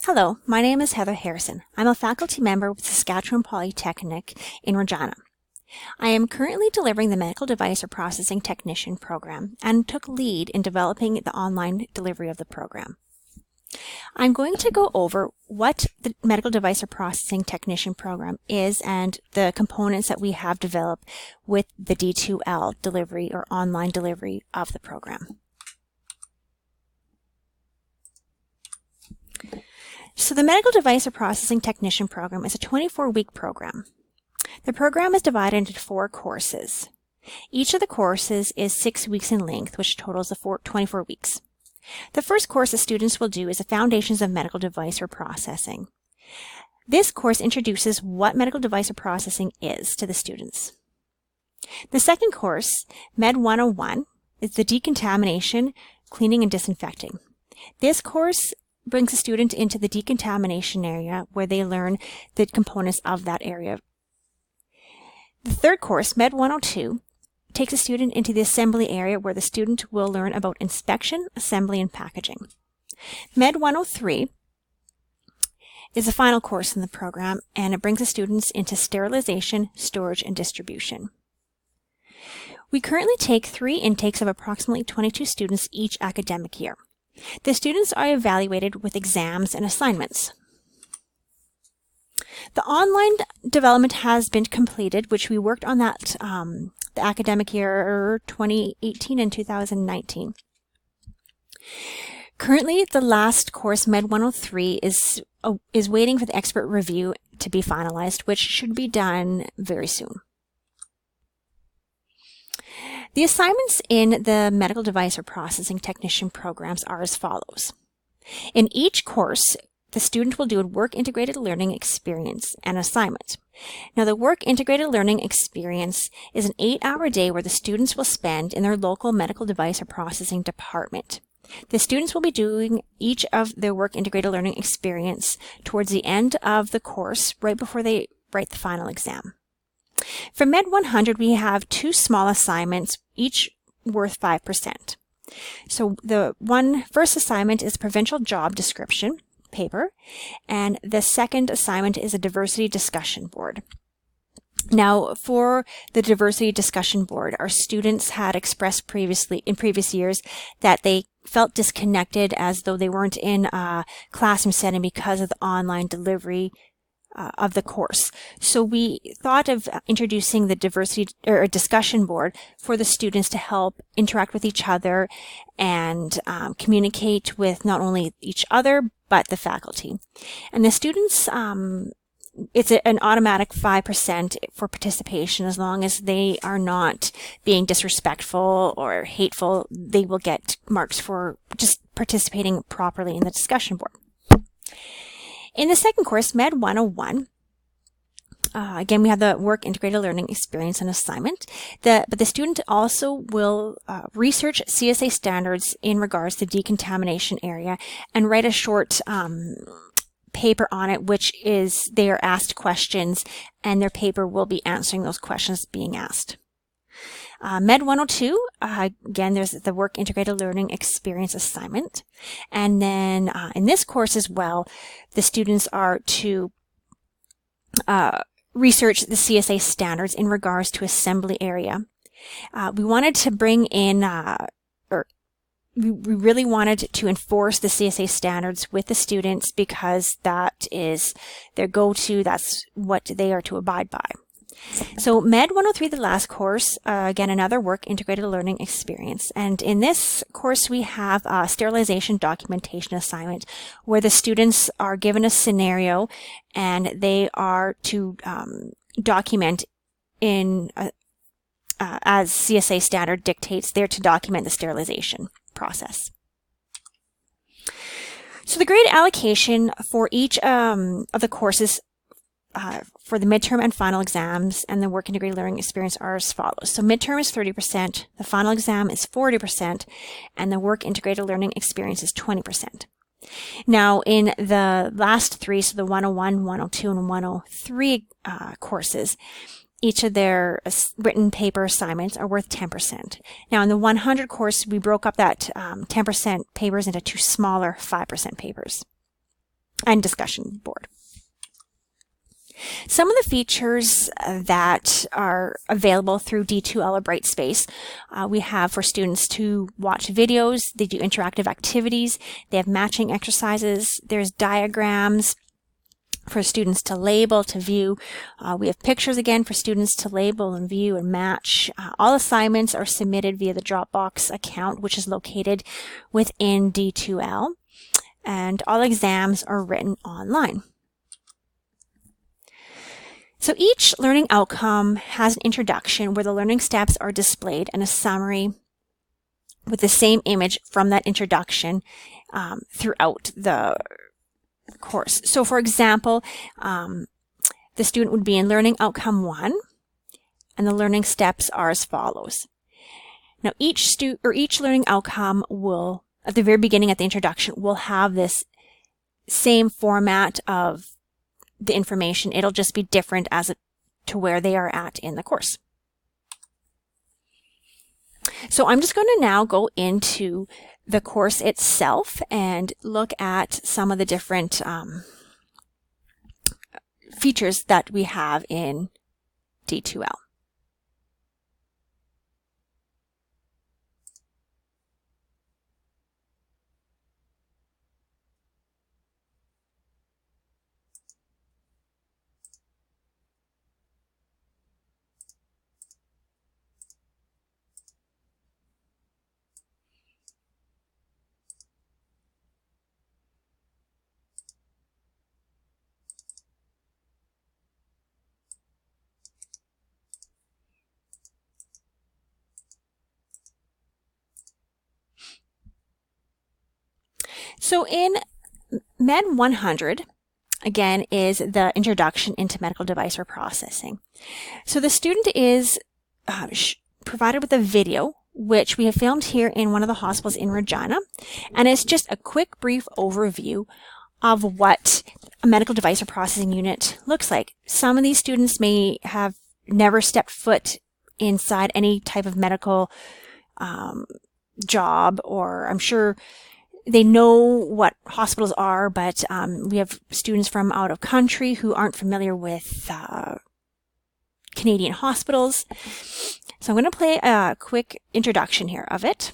Hello, my name is Heather Harrison. I'm a faculty member with Saskatchewan Polytechnic in Regina. I am currently delivering the Medical Device or Processing Technician program and took lead in developing the online delivery of the program. I'm going to go over what the Medical Device or Processing Technician program is and the components that we have developed with the D2L delivery or online delivery of the program. So the Medical Device or Processing Technician program is a 24-week program. The program is divided into 4 courses. Each of the courses is 6 weeks in length, which totals 24 weeks. The first course the students will do is the Foundations of Medical Device or Processing. This course introduces what medical device or processing is to the students. The second course, Med 101, is the Decontamination, Cleaning and Disinfecting. This course brings the student into the decontamination area where they learn the components of that area. The third course, Med 102, takes a student into the assembly area where the student will learn about inspection, assembly, and packaging. Med 103 is the final course in the program, and it brings the students into sterilization, storage, and distribution. We currently take 3 intakes of approximately 22 students each academic year. The students are evaluated with exams and assignments. The online development has been completed, which we worked on that the academic year 2018 and 2019. Currently, the last course, Med 103, is waiting for the expert review to be finalized, which should be done very soon. The assignments in the Medical Device or Processing Technician programs are as follows. In each course, the student will do a work integrated learning experience and assignment. Now, the work integrated learning experience is an 8-hour day where the students will spend in their local medical device or processing department. The students will be doing each of their work integrated learning experience towards the end of the course, right before they write the final exam. For Med 100, we have 2 small assignments, each worth 5%. So the first assignment is a provincial job description paper, and the second assignment is a diversity discussion board. Now, for the diversity discussion board, our students had expressed in previous years that they felt disconnected, as though they weren't in a classroom setting because of the online delivery of the course. So we thought of introducing the diversity or discussion board for the students to help interact with each other and communicate with not only each other but the faculty. And the students, it's an automatic 5% for participation. As long as they are not being disrespectful or hateful, they will get marks for just participating properly in the discussion board. In the second course, Med 101, again, we have the work integrated learning experience and assignment. But the student also will research CSA standards in regards to decontamination area and write a short paper on it, which is they are asked questions, and their paper will be answering those questions being asked. Med 102, again, there's the work integrated learning experience assignment. And then in this course as well, the students are to research the CSA standards in regards to assembly area. We wanted to bring in, we really wanted to enforce the CSA standards with the students because that is their go-to, that's what they are to abide by. So Med 103, the last course, again, another work integrated learning experience. And in this course, we have a sterilization documentation assignment where the students are given a scenario and they are to document in, as CSA standard dictates, they're to document the sterilization process. So the grade allocation for each of the courses for the midterm and final exams and the work integrated learning experience are as follows. So midterm is 30%, the final exam is 40%, and the work integrated learning experience is 20%. Now, in the last 3, so the 101, 102, and 103 courses, each of their written paper assignments are worth 10%. Now, in the 100 course, we broke up that 10% papers into 2 smaller 5% papers. and discussion board. Some of the features that are available through D2L or Brightspace, we have for students to watch videos, they do interactive activities, they have matching exercises, there's diagrams for students to label, to view. We have pictures again for students to label and view and match. All assignments are submitted via the Dropbox account, which is located within D2L, and all exams are written online. So each learning outcome has an introduction where the learning steps are displayed and a summary with the same image from that introduction throughout the course. So for example, the student would be in learning outcome 1, and the learning steps are as follows. Now each learning outcome will, at the very beginning at the introduction, will have this same format of the information. It'll just be different as to where they are at in the course. So I'm just going to now go into the course itself and look at some of the different features that we have in D2L. So in Med 100, again, is the introduction into medical device reprocessing. So the student is provided with a video, which we have filmed here in one of the hospitals in Regina, and it's just a quick, brief overview of what a medical device reprocessing unit looks like. Some of these students may have never stepped foot inside any type of medical job, or I'm sure they know what hospitals are, but we have students from out of country who aren't familiar with Canadian hospitals. So I'm going to play a quick introduction here of it.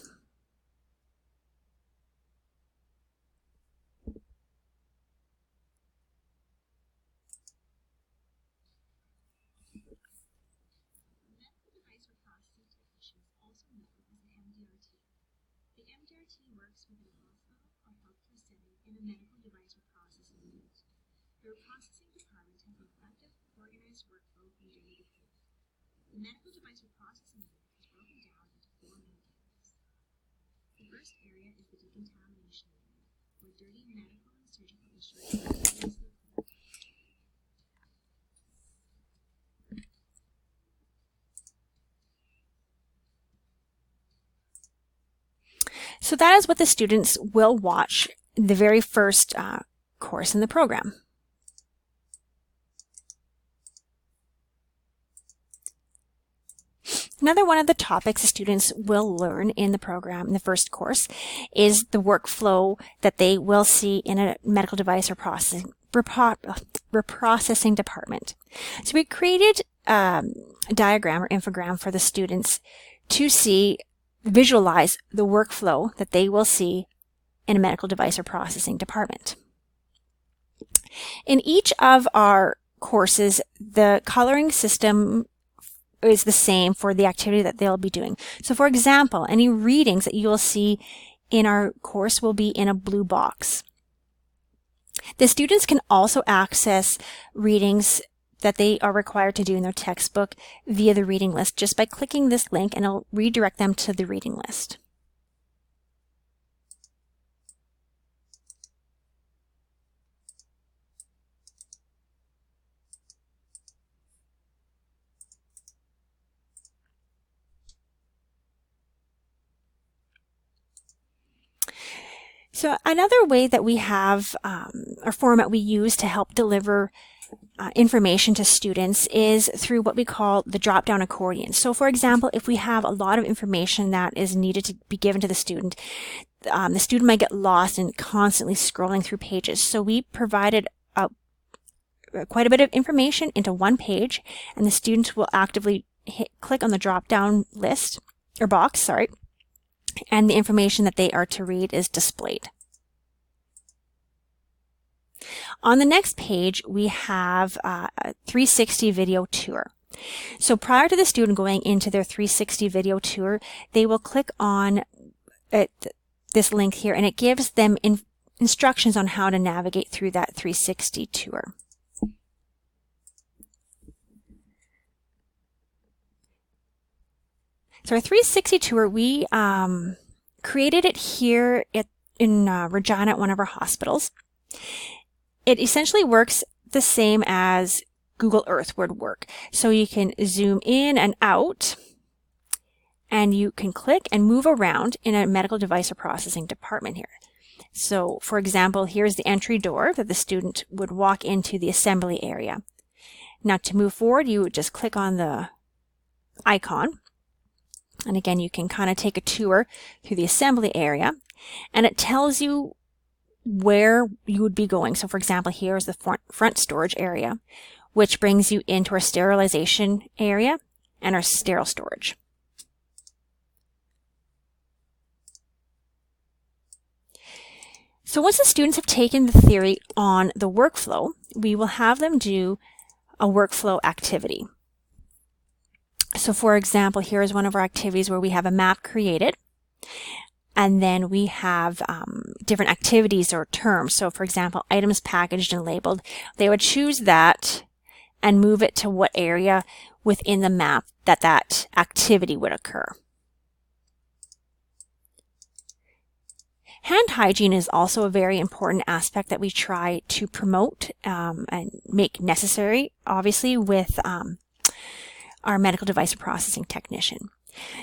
Medical device reprocessing technicians, also known as an MDRT. The MDRT works within a hospital or healthcare setting in a medical device reprocessing unit. The reprocessing department has an effective, organized workflow and daily behavior. The medical device reprocessing unit is broken down into 4 main areas. The first area is the decontamination area, where dirty medical and surgical instruments are placed. So that is what the students will watch the very first course in the program. Another one of the topics the students will learn in the program, in the first course, is the workflow that they will see in a medical device reprocessing department. So we created a diagram or infogram for the students to visualize the workflow that they will see in a medical device reprocessing department. In each of our courses, the coloring system is the same for the activity that they'll be doing. So for example, any readings that you will see in our course will be in a blue box. The students can also access readings that they are required to do in their textbook via the reading list just by clicking this link, and it'll redirect them to the reading list. So another way that we have, or format we use to help deliver information to students is through what we call the drop-down accordion. So for example, if we have a lot of information that is needed to be given to the student, the student might get lost in constantly scrolling through pages. So we provided quite a bit of information into one page, and the students will actively click on the drop-down list or box, and the information that they are to read is displayed. On the next page, we have a 360 video tour. So prior to the student going into their 360 video tour, they will click on this link here, and it gives them instructions on how to navigate through that 360 tour. So our 360 tour, we created it here in Regina at one of our hospitals. It essentially works the same as Google Earth would work. So you can zoom in and out, and you can click and move around in a medical device or processing department here. So for example, here's the entry door that the student would walk into the assembly area. Now to move forward, you would just click on the icon. And again, you can kind of take a tour through the assembly area, and it tells you where you would be going. So for example, here is the front storage area, which brings you into our sterilization area and our sterile storage. So once the students have taken the theory on the workflow, we will have them do a workflow activity. So for example, here is one of our activities where we have a map created, and then we have different activities or terms. So for example, items packaged and labeled. They would choose that and move it to what area within the map that activity would occur. Hand hygiene is also a very important aspect that we try to promote and make necessary, obviously, with our medical device processing technician.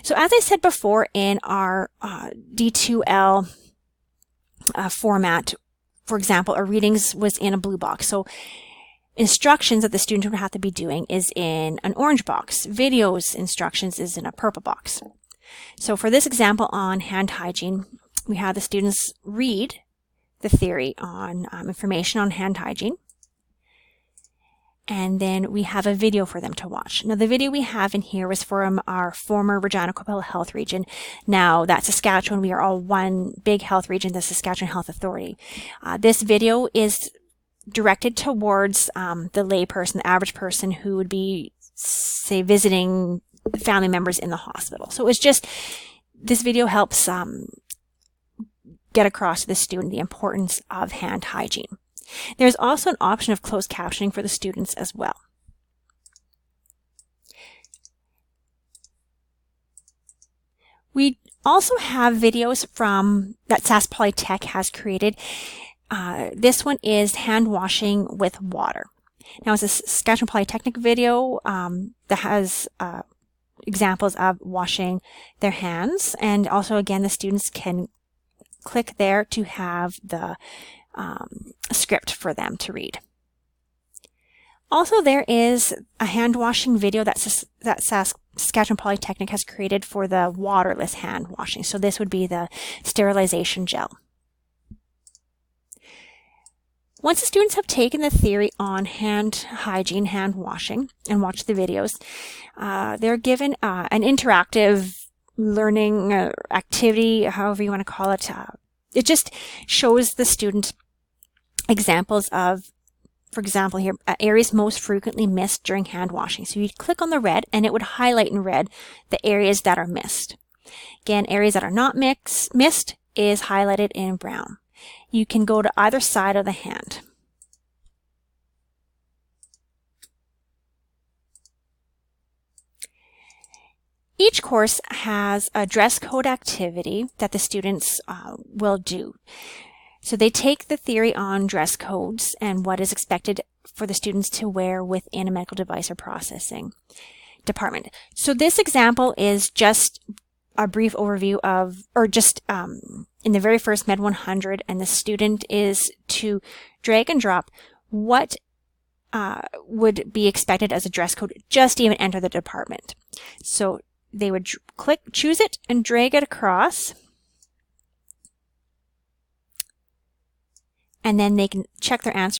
So as I said before, in our D2L format, for example, our readings was in a blue box. So instructions that the student would have to be doing is in an orange box. Videos instructions is in a purple box. So for this example on hand hygiene, we have the students read the theory on information on hand hygiene. And then we have a video for them to watch. Now, the video we have in here was from our former Regina Coppell Health Region. Now, that's Saskatchewan. We are all one big health region, the Saskatchewan Health Authority. This video is directed towards the layperson, the average person who would be, say, visiting family members in the hospital. So it's just, this video helps get across to the student the importance of hand hygiene. There's also an option of closed captioning for the students as well. We also have videos that Sask Polytech has created. This one is hand washing with water. Now, it's a Saskatchewan Polytechnic video that has examples of washing their hands, and also again the students can click there to have the script for them to read. Also, there is a hand washing video that Saskatchewan Polytechnic has created for the waterless hand washing. So this would be the sterilization gel. Once the students have taken the theory on hand hygiene, hand washing, and watched the videos, they're given an interactive learning activity, however you want to call it. It just shows the student examples of, for example here, areas most frequently missed during hand washing. So you'd click on the red and it would highlight in red the areas that are missed. Again, areas that are not missed is highlighted in brown. You can go to either side of the hand. Each course has a dress code activity that the students will do. So they take the theory on dress codes and what is expected for the students to wear within a medical device or processing department. So this example is just a brief overview of, or just in the very first Med 100, and the student is to drag and drop what would be expected as a dress code just to even enter the department. So they would choose it and drag it across. and then they can check their answer